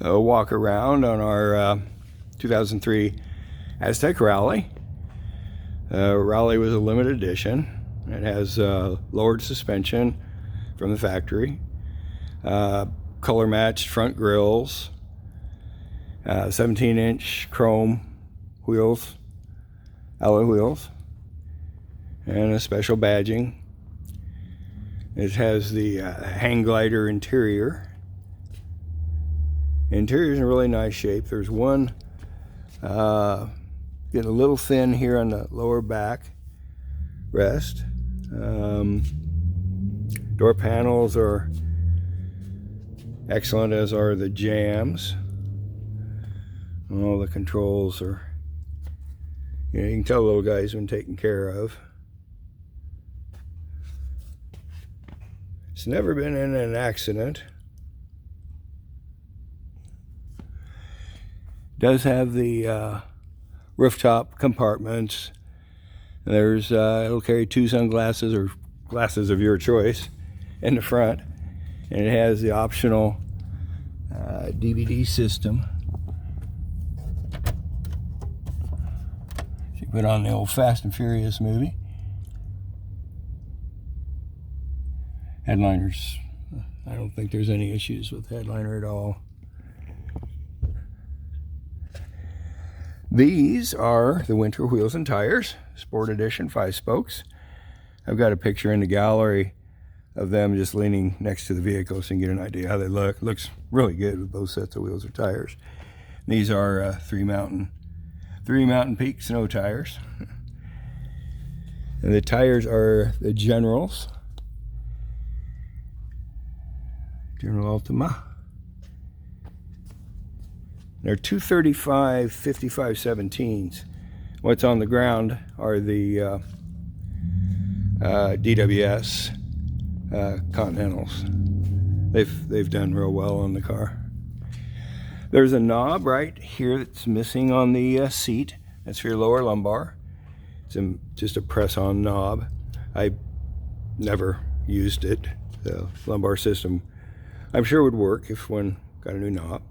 a walk around on our 2003 Aztek Rally. Rally was a limited edition. It has lowered suspension from the factory, color matched front grills, 17-inch chrome wheels, alloy wheels, and a special badging. It has the hang glider interior. Interior is in really nice shape. There's one getting a little thin here on the lower back rest. Door panels are excellent, as are the jambs. All the controls are, you can tell the little guy's been taken care of. It's never been in an accident. Does have the rooftop compartments. There's it'll carry 2 sunglasses or glasses of your choice in the front, and it has the optional DVD system. You put on the old Fast and Furious movie. Headliners, I don't think there's any issues with the headliner at all. These are the winter wheels and tires, Sport Edition 5 spokes. I've got a picture in the gallery of them just leaning next to the vehicle so you can get an idea how they look. Looks really good with both sets of wheels or tires. These are 3 Mountain Peak snow tires. And the tires are the General Ultima. They're 235 55/17s. What's on the ground are the DWS Continentals. They've done real well on the car. There's a knob right here that's missing on the seat. That's for your lower lumbar. It's just a press-on knob. I never used it. The lumbar system, I'm sure, would work if one got a new knob.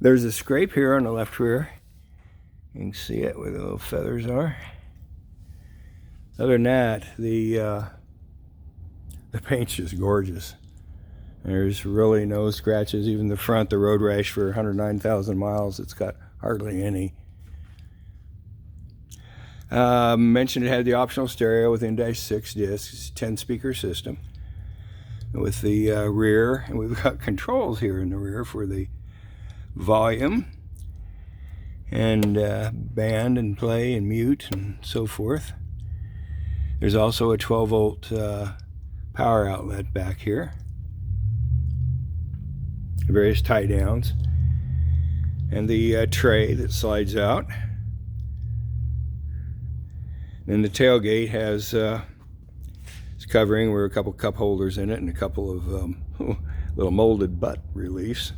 There's a scrape here on the left rear. You can see it where the little feathers are. Other than that, the paint's just gorgeous. There's really no scratches. Even the front, the road rash for 109,000 miles, it's got hardly any. Mentioned it had the optional stereo with in-dash 6 discs, 10-speaker system with the rear, and we've got controls here in the rear for the volume and band and play and mute and so forth. There's also a 12-volt power outlet back here, various tie downs, and the tray that slides out. Then the tailgate has its covering where a couple cup holders in it and a couple of little molded butt reliefs.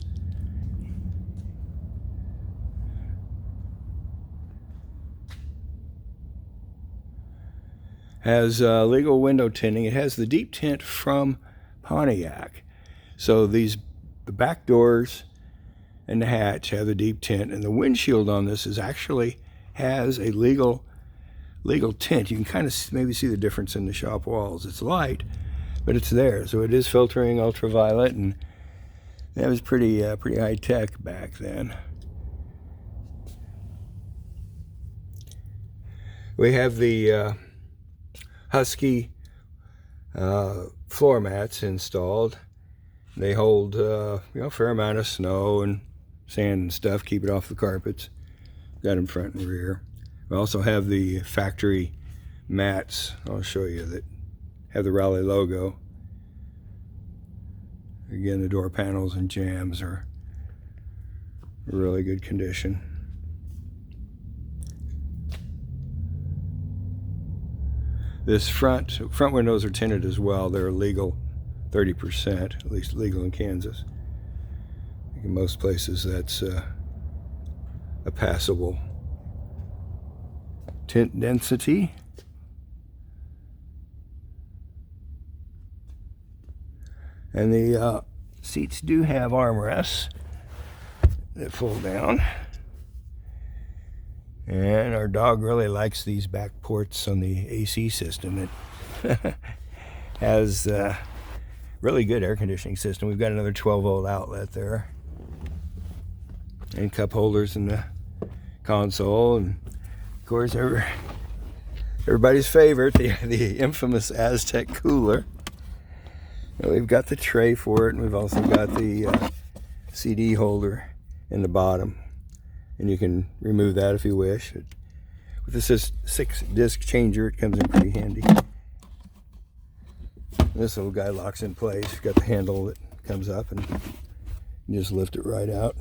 Has legal window tinting. It has the deep tint from Pontiac. So the back doors and the hatch have the deep tint, and the windshield on this actually has a legal tint. You can kind of maybe see the difference in the shop walls. It's light, but it's there. So it is filtering ultraviolet, and that was pretty high tech back then. We have the Husky floor mats installed. They hold a fair amount of snow and sand and stuff, keep it off the carpets. Got them front and rear. We also have the factory mats, I'll show you, that have the Rally logo. Again, the door panels and jambs are in really good condition. This front windows are tinted as well. They're legal 30%, at least legal in Kansas. I think in most places that's a passable tint density. And the seats do have armrests that fold down. And our dog really likes these back ports on the AC system. It has a really good air conditioning system. We've got another 12-volt outlet there. And cup holders in the console. And of course, everybody's favorite, the infamous Aztek cooler. And we've got the tray for it, and we've also got the CD holder in the bottom. And you can remove that if you wish. With this 6-disc changer, it comes in pretty handy. This little guy locks in place. You've got the handle that comes up, and you just lift it right out.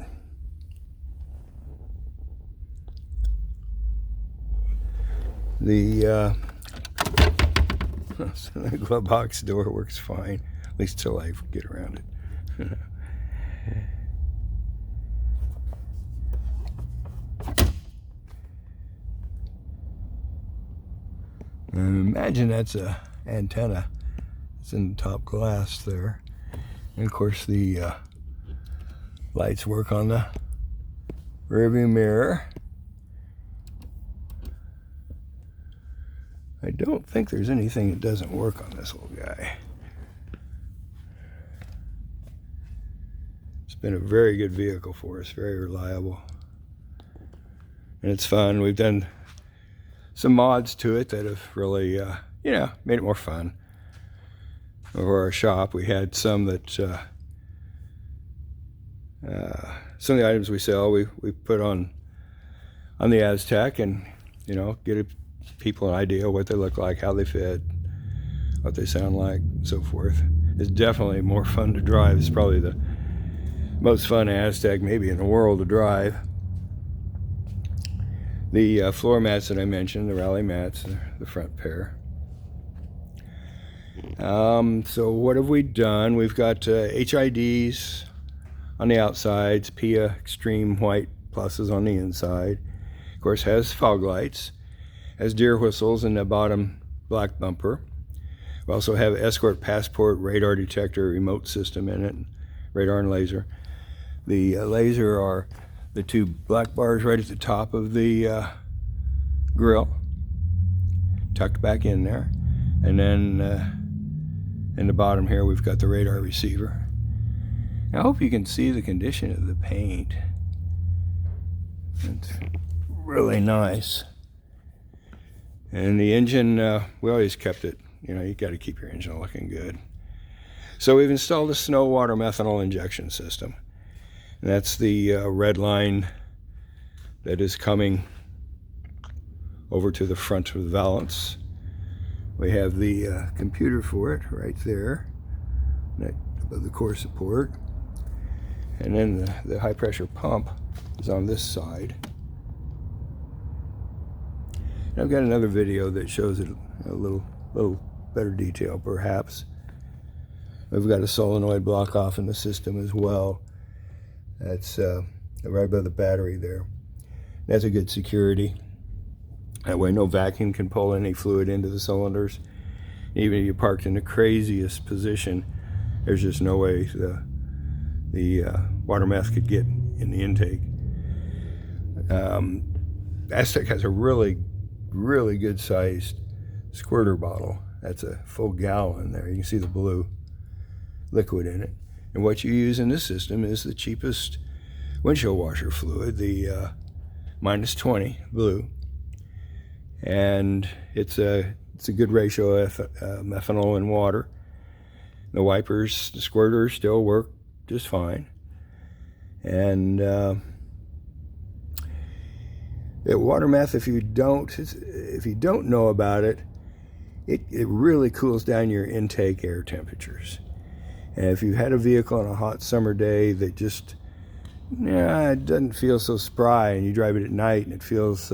The glove box door works fine, at least till I get around it. And imagine that's a antenna. It's in the top glass there. And of course the lights work on the rearview mirror. I don't think there's anything that doesn't work on this little guy. It's been a very good vehicle for us, very reliable. And it's fun. We've done some mods to it that have really, made it more fun. Over our shop, we had some that, some of the items we sell, we put on the Aztek, and, get people an idea what they look like, how they fit, what they sound like, and so forth. It's definitely more fun to drive. It's probably the most fun Aztek maybe in the world to drive. The floor mats that I mentioned, the rally mats, the front pair. So what have we done? We've got HIDs on the outsides, PIAA Extreme White pluses on the inside. Of course, has fog lights, has deer whistles in the bottom black bumper. We also have Escort passport radar detector remote system in it, radar and laser. The laser are the two black bars right at the top of the grill, tucked back in there. And then in the bottom here, we've got the radar receiver. Now, I hope you can see the condition of the paint. It's really nice. And the engine, we always kept it, you got to keep your engine looking good. So we've installed a snow water methanol injection system. And that's the red line that is coming over to the front of the valance. We have the computer for it right there, above the core support. And then the high pressure pump is on this side. And I've got another video that shows it a little better detail perhaps. We've got a solenoid block off in the system as well. That's right by the battery there. That's a good security. That way no vacuum can pull any fluid into the cylinders. Even if you parked in the craziest position, there's just no way the water meth could get in the intake. Aztek has a really good sized squirter bottle. That's a full gallon there. You can see the blue liquid in it. And what you use in this system is the cheapest windshield washer fluid, the -20 blue. And it's a good ratio of methanol and water. The wipers, the squirters still work just fine. And water meth, if you don't know about it, it really cools down your intake air temperatures. And if you had a vehicle on a hot summer day that just it doesn't feel so spry, and you drive it at night and it feels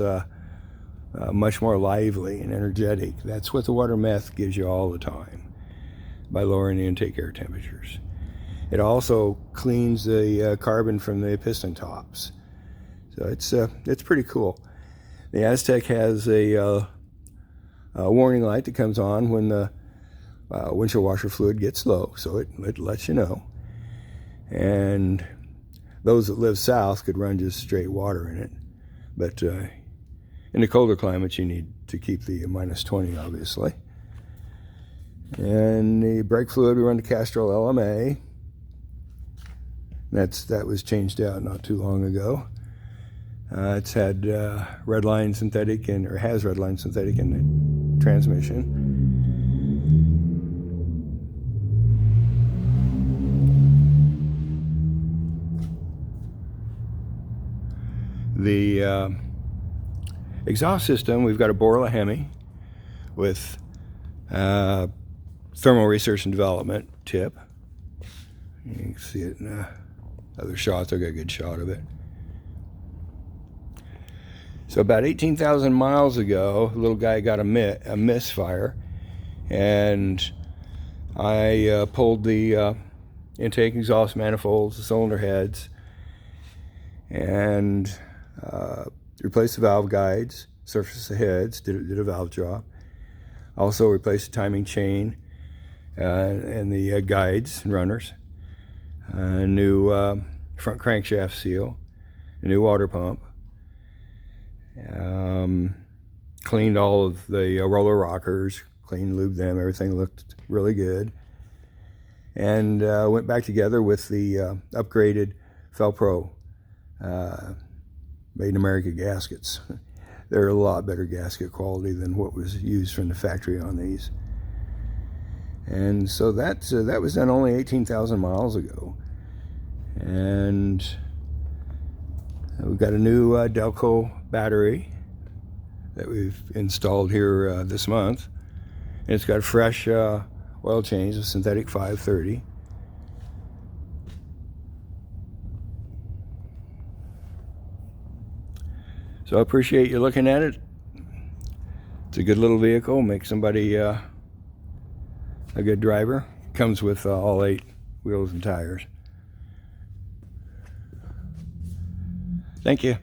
much more lively and energetic, that's what the water meth gives you all the time by lowering the intake air temperatures. It also cleans the carbon from the piston tops, so it's pretty cool. The Aztek has a warning light that comes on when the windshield washer fluid gets low, so it lets you know. And those that live south could run just straight water in it. But in the colder climates, you need to keep the -20, obviously. And the brake fluid, we run the Castrol LMA. That was changed out not too long ago. It's had redline synthetic or has redline synthetic in the transmission. The exhaust system, we've got a Borla Hemi with thermal research and development tip. You can see it in other shots. I've got a good shot of it. So about 18,000 miles ago, a little guy got a misfire, and I pulled the intake exhaust manifolds, the cylinder heads, and replaced the valve guides, surfaced the heads, did a valve job. Also replaced the timing chain and the guides and runners. A new front crankshaft seal, a new water pump. Cleaned all of the roller rockers, cleaned, lubed them, everything looked really good. And went back together with the upgraded Felpro Made in America gaskets. They're a lot better gasket quality than what was used from the factory on these. And so that was done only 18,000 miles ago. And we've got a new Delco battery that we've installed here this month. And it's got a fresh oil change, a synthetic 530. So I appreciate you looking at it. It's a good little vehicle, makes somebody a good driver. Comes with all 8 wheels and tires. Thank you.